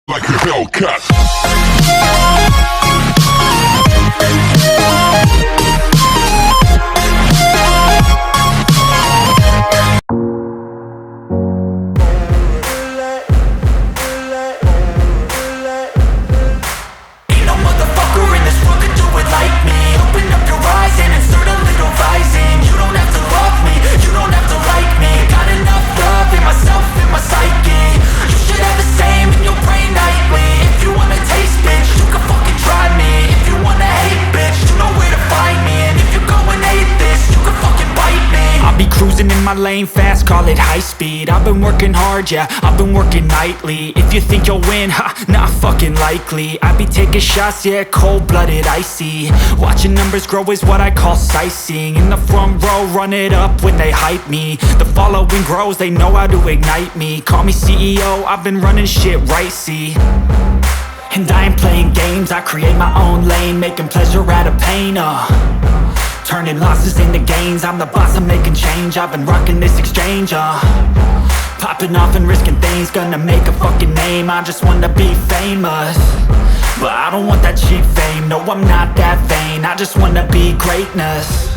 like a Hellcat. Ain't no motherfucker in this world could do it like me. Open up your eyes and insert a little rising. You don't have to love me, you don't have to like me. Got enough love in myself, in my psyche. You should have the same in your brain nightly. If you wanna taste, bitch, you can fucking try me. If you wanna hate, bitch, you know where to find me. And if you go and hate this, you can fucking bite me. I'll be cruising in my lane fast, call it high speed. I've been working hard, yeah, I've been working nightly. If you think you'll win, ha, not fucking likely. I be taking shots, yeah, cold-blooded, icy. Watching numbers grow is what I call sightseeing. In the front row, run it up when they hype me. The following grows, they know how to ignite me. Call me CEO, I've been running shit right, see. And I ain't playing games, I create my own lane. Making pleasure out of pain, turning losses into gains. I'm the boss, I'm making change. I've been rocking this exchange, popping off and risking things. Gonna make a fucking name, I just wanna be famous. But I don't want that cheap fame, no I'm not that vain. I just wanna be greatness.